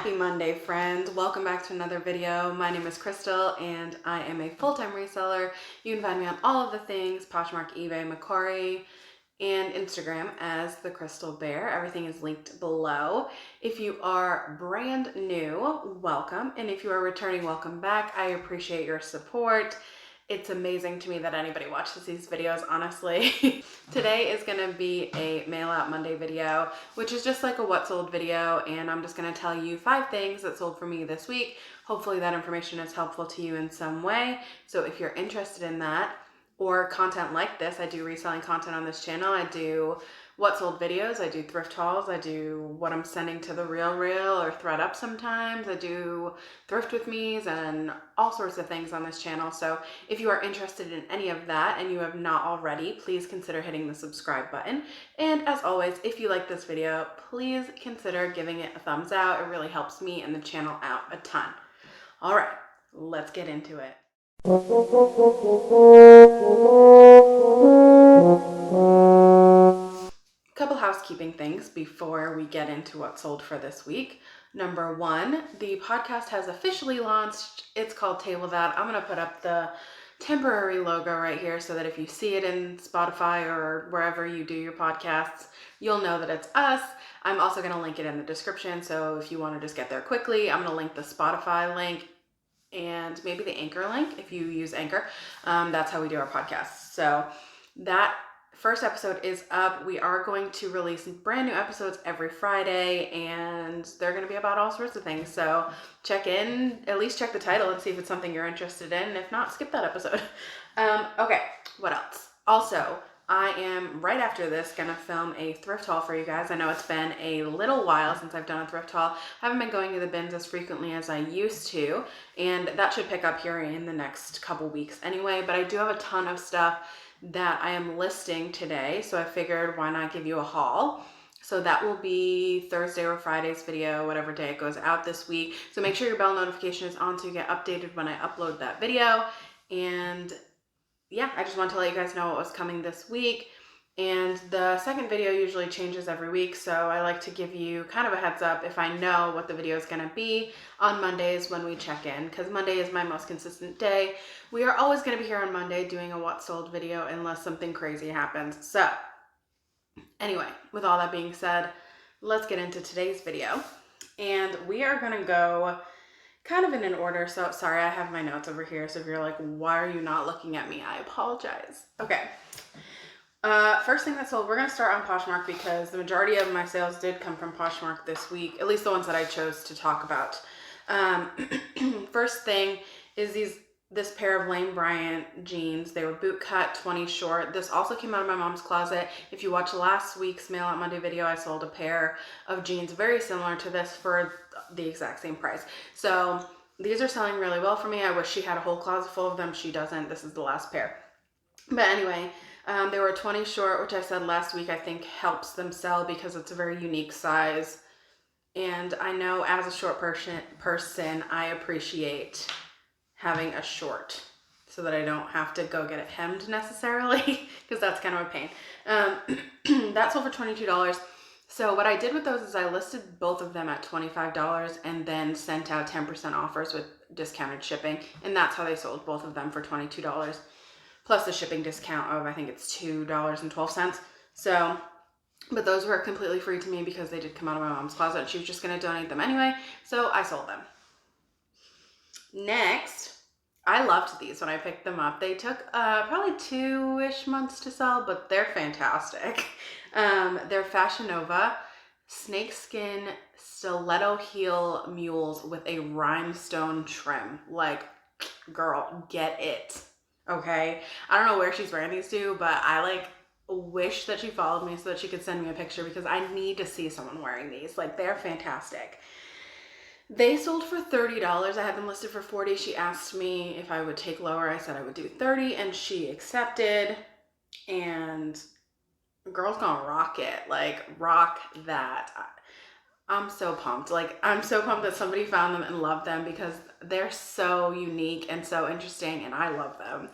Happy Monday, friends. Welcome back to another video. My name is Crystal and I am a full-time reseller. You can find me on all of the things, Poshmark, eBay, Macquarie, and Instagram as The Crystal Bear. Everything is linked below. If you are brand new, welcome. And if you are returning, welcome back. I appreciate your support. It's amazing to me that anybody watches these videos, honestly. Today is gonna be a mail out Monday video, which is just like a what sold video, and I'm just gonna tell you 5 things that sold for me this week. Hopefully that information is helpful to you in some way. So if you're interested in that, or content like this, I do reselling content on this channel. I do what sold videos, I do thrift hauls, I do what I'm sending to the Real or ThredUp sometimes. I do thrift with me's and all sorts of things on this channel. So if you are interested in any of that and you have not already, please consider hitting the subscribe button. And as always, if you like this video, please consider giving it a thumbs out. It really helps me and the channel out a ton. All right, let's get into it. Couple housekeeping things before we get into what sold for this week. Number 1, the podcast has officially launched. It's called Table That. I'm going to put up the temporary logo right here so that if you see it in Spotify or wherever you do your podcasts, you'll know that it's us. I'm also going to link it in the description. So if you want to just get there quickly, I'm going to link the Spotify link and maybe the Anchor link if you use Anchor. That's how we do our podcasts. So that first episode is up. We are going to release brand new episodes every Friday, and they're going to be about all sorts of things. So check in, at least check the title and see if it's something you're interested in. If not, skip that episode. Okay, what else? Also, I am right after this going to film a thrift haul for you guys. I know it's been a little while since I've done a thrift haul. I haven't been going to the bins as frequently as I used to, and that should pick up here in the next couple weeks anyway. But I do have a ton of stuff that I am listing today, so I figured why not give you a haul. So that will be Thursday or Friday's video, whatever day it goes out this week. So make sure your bell notification is on so you get updated when I upload that video. And yeah, I just want to let you guys know what was coming this week. And the second video usually changes every week, so I like to give you kind of a heads up if I know what the video is going to be on Mondays when we check in, because Monday is my most consistent day. We are always going to be here on Monday doing a what sold video unless something crazy happens. So anyway, with all that being said, let's get into today's video. And we are going to go kind of in an order. So sorry, I have my notes over here. So if you're like, why are you not looking at me? I apologize. Okay. First thing that sold, we're going to start on Poshmark because the majority of my sales did come from Poshmark this week, at least the ones that I chose to talk about. First thing is this pair of Lane Bryant jeans. They were boot cut, 20 short. This also came out of my mom's closet. If you watched last week's Mail Out Monday video, I sold a pair of jeans very similar to this for the exact same price. So these are selling really well for me. I wish she had a whole closet full of them. She doesn't. This is the last pair. But anyway, they were 20 short, which I said last week I think helps them sell because it's a very unique size. And I know as a short person, I appreciate having a short so that I don't have to go get it hemmed necessarily because that's kind of a pain. That sold for $22. So what I did with those is I listed both of them at $25 and then sent out 10% offers with discounted shipping. And that's how they sold both of them for $22. Plus the shipping discount of, I think it's $2.12. So, but those were completely free to me because they did come out of my mom's closet and she was just going to donate them anyway. So I sold them. Next, I loved these when I picked them up. They took probably 2-ish months to sell, but they're fantastic. They're Fashion Nova snakeskin stiletto heel mules with a rhinestone trim. Like, girl, get it. Okay, I don't know where she's wearing these to, but I like wish that she followed me so that she could send me a picture because I need to see someone wearing these. Like, they're fantastic. They sold for $30. I had them listed for $40. She asked me if I would take lower. I said I would do $30 and she accepted. And girl's gonna rock it. Like, rock that. I'm so pumped. Like, I'm so pumped that somebody found them and loved them because they're so unique and so interesting and I love them.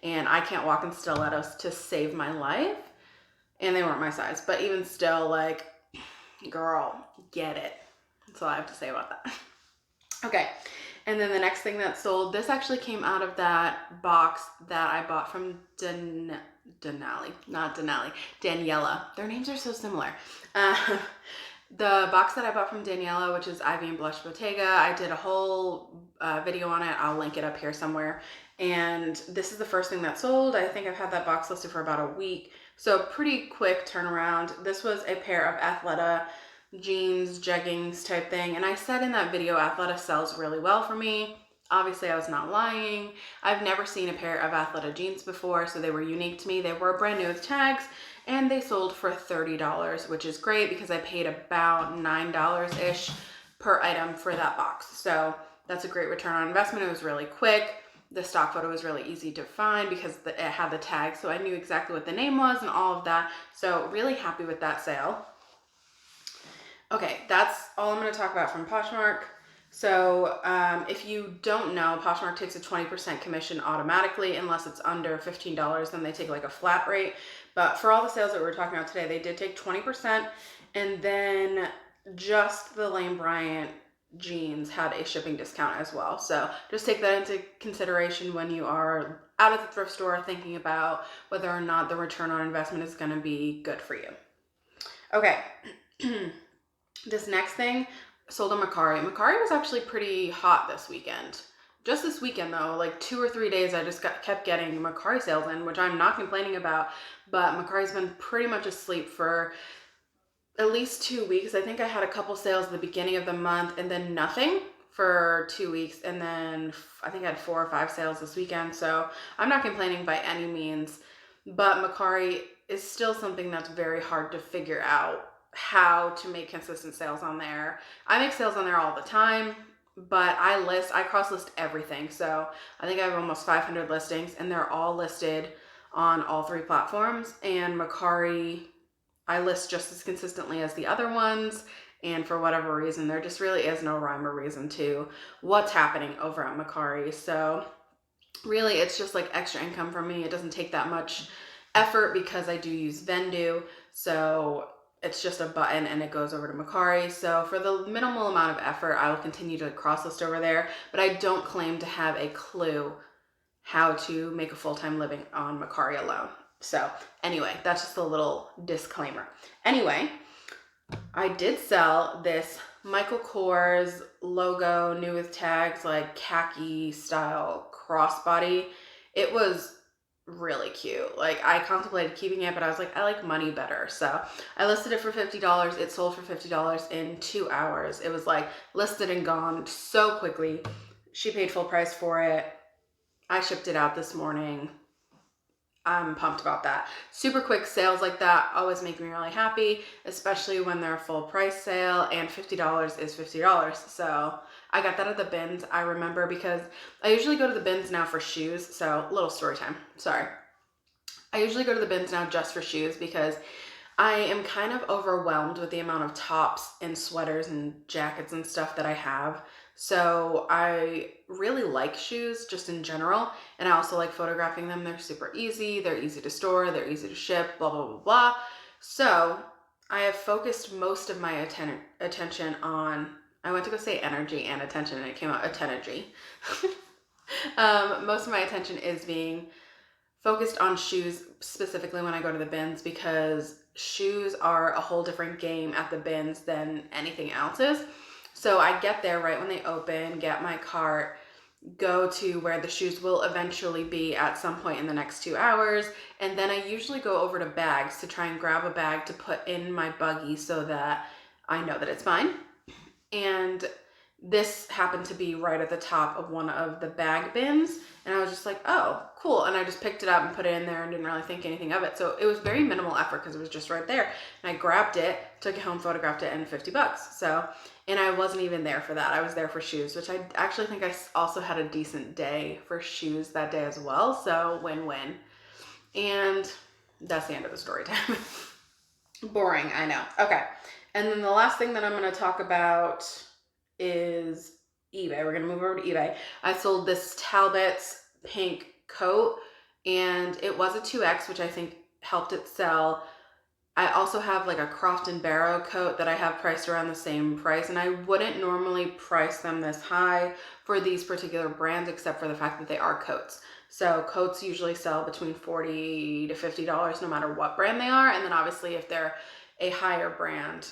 And I can't walk in stilettos to save my life. And they weren't my size. But even still, like, girl, get it. That's all I have to say about that. Okay, and then the next thing that sold, this actually came out of that box that I bought from Daniela. Their names are so similar. The box that I bought from Daniela, which is Ivy and Blush Bottega, I did a whole video on it. I'll link it up here somewhere. And this is the first thing that sold. I think I've had that box listed for about a week. So pretty quick turnaround. This was a pair of Athleta jeans, jeggings type thing. And I said in that video, Athleta sells really well for me. Obviously, I was not lying. I've never seen a pair of Athleta jeans before, so they were unique to me. They were brand new with tags, and they sold for $30, which is great because I paid about $9-ish per item for that box. So that's a great return on investment. It was really quick. The stock photo was really easy to find because it had the tag, so I knew exactly what the name was and all of that. So really happy with that sale. Okay, that's all I'm going to talk about from Poshmark. So if you don't know, Poshmark takes a 20% commission automatically unless it's under $15, then they take like a flat rate. But for all the sales that we're talking about today, they did take 20%, and then just the Lane Bryant jeans had a shipping discount as well. So just take that into consideration when you are out at the thrift store thinking about whether or not the return on investment is going to be good for you. Okay. This next thing sold a Macari. Macari was actually pretty hot this weekend. Just this weekend though, like 2 or 3 days, I just kept getting Macari sales in, which I'm not complaining about, but Macari's been pretty much asleep for at least 2 weeks. I think I had a couple sales at the beginning of the month and then nothing for 2 weeks. And then I think I had 4 or 5 sales this weekend. So I'm not complaining by any means, but Macari is still something that's very hard to figure out how to make consistent sales on there. I make sales on there all the time, but I cross list everything. So I think I have almost 500 listings and they're all listed on all 3 platforms. And Macari, I list just as consistently as the other ones. And for whatever reason, there just really is no rhyme or reason to what's happening over at Macari. So really it's just like extra income for me. It doesn't take that much effort because I do use Vendu. So it's just a button and it goes over to Macari. So for the minimal amount of effort, I will continue to cross list over there, but I don't claim to have a clue how to make a full-time living on Macari alone. So anyway, that's just a little disclaimer. Anyway, I did sell this Michael Kors logo, new with tags, like khaki style crossbody. It was really cute. Like I contemplated keeping it, but I was like, I like money better. So I listed it for $50. It sold for $50 in 2 hours. It was like listed and gone so quickly. She paid full price for it. I shipped it out this morning. I'm pumped about that. Super quick sales like that always make me really happy, especially when they're a full price sale, and $50 is $50. So I got that at the bins. I remember because I usually go to the bins now for shoes. So a little story time. Sorry. I usually go to the bins now just for shoes because I am kind of overwhelmed with the amount of tops and sweaters and jackets and stuff that I have. So I really like shoes just in general. And I also like photographing them. They're super easy. They're easy to store. They're easy to ship, blah, blah, blah, blah. So I have focused most of my attention on, I went to go say energy and attention and it came out attenergy. Most of my attention is being focused on shoes, specifically when I go to the bins, because shoes are a whole different game at the bins than anything else is. So I get there right when they open, get my cart, go to where the shoes will eventually be at some point in the next 2 hours. And then I usually go over to bags to try and grab a bag to put in my buggy so that I know that it's mine. And this happened to be right at the top of one of the bag bins. And I was just like, oh, cool. And I just picked it up and put it in there and didn't really think anything of it. So it was very minimal effort because it was just right there. And I grabbed it, took it home, photographed it, and $50. So, and I wasn't even there for that. I was there for shoes, which I actually think I also had a decent day for shoes that day as well. So win-win. And that's the end of the story time. Boring, I know. Okay. And then the last thing that I'm going to talk about is eBay. We're going to move over to eBay. I sold this Talbot's pink coat and it was a 2X, which I think helped it sell. I also have like a Croft & Barrow coat that I have priced around the same price, and I wouldn't normally price them this high for these particular brands except for the fact that they are coats. So coats usually sell between $40 to $50 no matter what brand they are, and then obviously if they're a higher brand,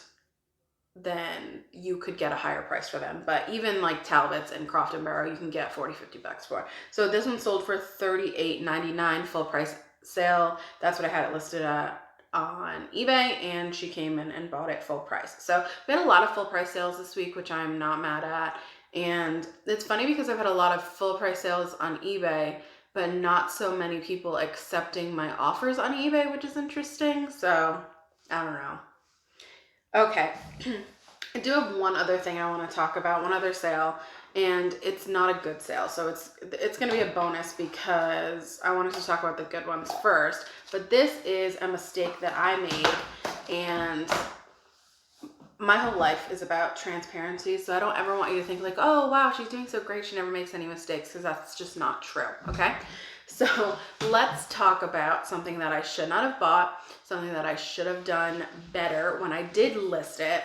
then you could get a higher price for them. But even like Talbots and Croft & Barrow, you can get $40-$50 for. So this one sold for $38.99 full price sale. That's what I had it listed at on eBay, and she came in and bought it full price. So we had a lot of full price sales this week, which I'm not mad at. And it's funny because I've had a lot of full price sales on eBay, but not so many people accepting my offers on eBay, which is interesting. So I don't know. Okay, I do have one other thing I want to talk about, one other sale, and it's not a good sale, so it's going to be a bonus because I wanted to talk about the good ones first. But this is a mistake that I made, and my whole life is about transparency, so I don't ever want you to think like, oh wow, she's doing so great, she never makes any mistakes, because that's just not true, okay? So let's talk about something that I should not have bought, something that I should have done better when I did list it.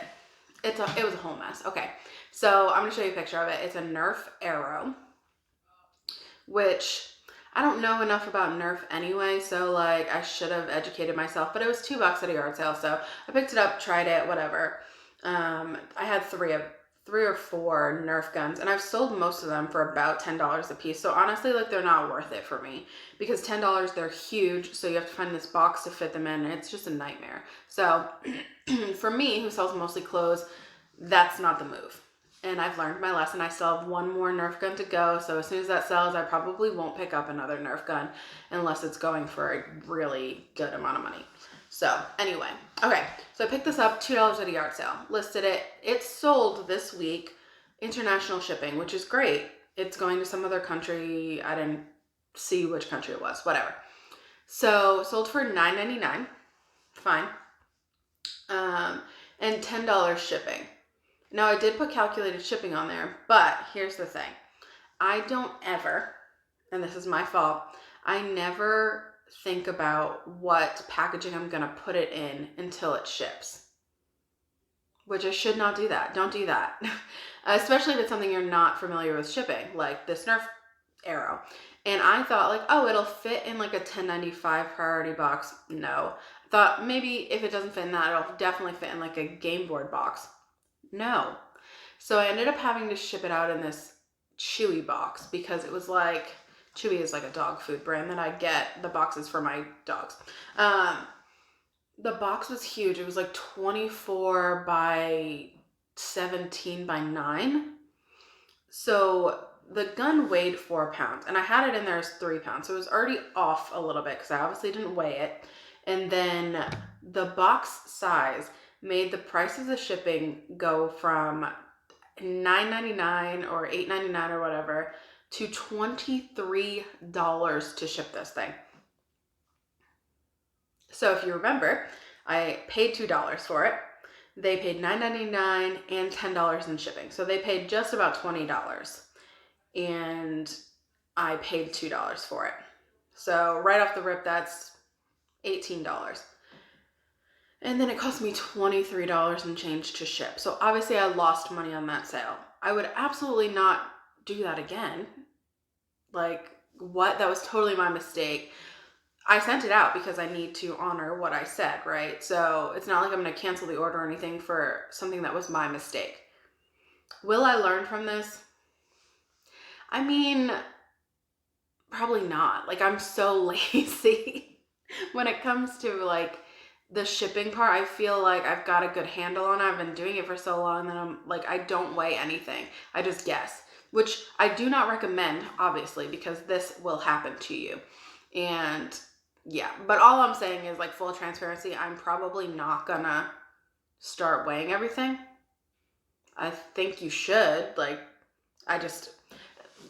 It was a whole mess. Okay, so I'm gonna show you a picture of it. It's a Nerf arrow, which I don't know enough about Nerf anyway, so like I should have educated myself, but it was $2 at a yard sale, so I picked it up, tried it, whatever. I had three or four Nerf guns, and I've sold most of them for about $10 a piece. So honestly, like, they're not worth it for me because $10, they're huge. So you have to find this box to fit them in, and it's just a nightmare. So for me, who sells mostly clothes, that's not the move. And I've learned my lesson. I still have one more Nerf gun to go. So as soon as that sells, I probably won't pick up another Nerf gun unless it's going for a really good amount of money. So anyway, okay, so I picked this up, $2 at a yard sale, listed it. It sold this week, international shipping, which is great. It's going to some other country. I didn't see which country it was, whatever. So sold for $9.99, fine, and $10 shipping. Now I did put calculated shipping on there, but here's the thing. I don't ever, and this is my fault, I never think about what packaging I'm gonna put it in until it ships, which I should not do that. Don't do that. Especially if it's something you're not familiar with shipping, like this Nerf arrow. And I thought like, oh, it'll fit in like a $10.95 priority box. No. I thought maybe if it doesn't fit in that, it'll definitely fit in like a game board box. No. So I ended up having to ship it out in this Chewy box because it was like, Chewy is like a dog food brand that I get the boxes for my dogs. The box was huge. It was like 24 by 17 by 9. So the gun weighed 4 pounds, and I had it in there as 3 pounds. So it was already off a little bit because I obviously didn't weigh it. And then the box size made the price of the shipping go from $9.99 or $8.99 or whatever to $23 to ship this thing. So if you remember, I paid $2 for it. They paid $9.99 and $10 in shipping. So they paid just about $20. And I paid $2 for it. So right off the rip, that's $18. And then it cost me $23 and change to ship. So obviously I lost money on that sale. I would absolutely not do that again. Like, what? That was totally my mistake. I sent it out because I need to honor what I said, right? So it's not like I'm going to cancel the order or anything for something that was my mistake. Will I learn from this? I mean, probably not. Like, I'm so lazy when it comes to like the shipping part. I feel like I've got a good handle on it. I've been doing it for so long that I'm like, I don't weigh anything. I just guess, which I do not recommend, obviously, because this will happen to you. And yeah, but all I'm saying is, like, full transparency, I'm probably not gonna start weighing everything. I think you should. Like, I just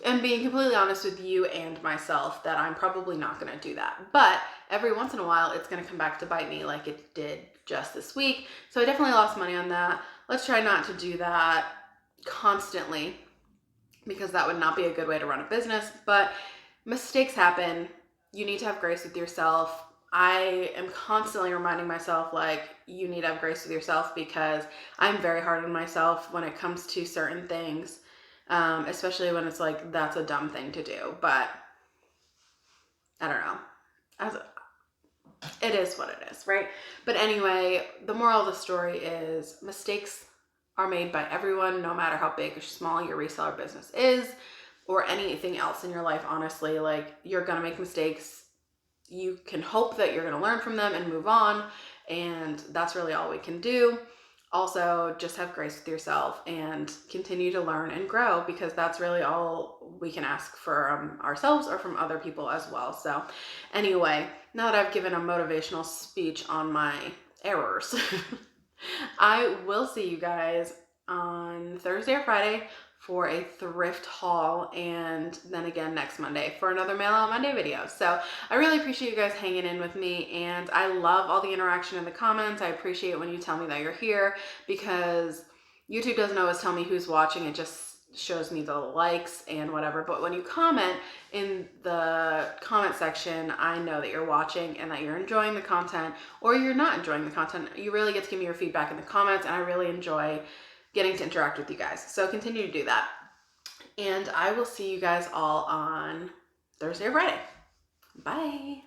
am being completely honest with you and myself that I'm probably not gonna do that. But every once in a while, it's gonna come back to bite me like it did just this week. So I definitely lost money on that. Let's try not to do that constantly, because that would not be a good way to run a business. But mistakes happen. You need to have grace with yourself. I am constantly reminding myself, like, you need to have grace with yourself, because I'm very hard on myself when it comes to certain things, especially when it's like, that's a dumb thing to do. But I don't know. As it is what it is, right? But anyway, the moral of the story is mistakes are made by everyone, no matter how big or small your reseller business is, or anything else in your life. Honestly, like, you're gonna make mistakes. You can hope that you're going to learn from them and move on, and that's really all we can do. Also, just have grace with yourself and continue to learn and grow, because that's really all we can ask for ourselves or from other people as well. So anyway, now that I've given a motivational speech on my errors, I will see you guys on Thursday or Friday for a thrift haul, and then again next Monday for another Mail Out Monday video. So I really appreciate you guys hanging in with me, and I love all the interaction in the comments. I appreciate when you tell me that you're here, because YouTube doesn't always tell me who's watching. It just shows me the likes and whatever. But when you comment in the comment section, I know that you're watching and that you're enjoying the content, or you're not enjoying the content. You really get to give me your feedback in the comments, and I really enjoy getting to interact with you guys. So continue to do that. And I will see you guys all on Thursday or Friday. Bye.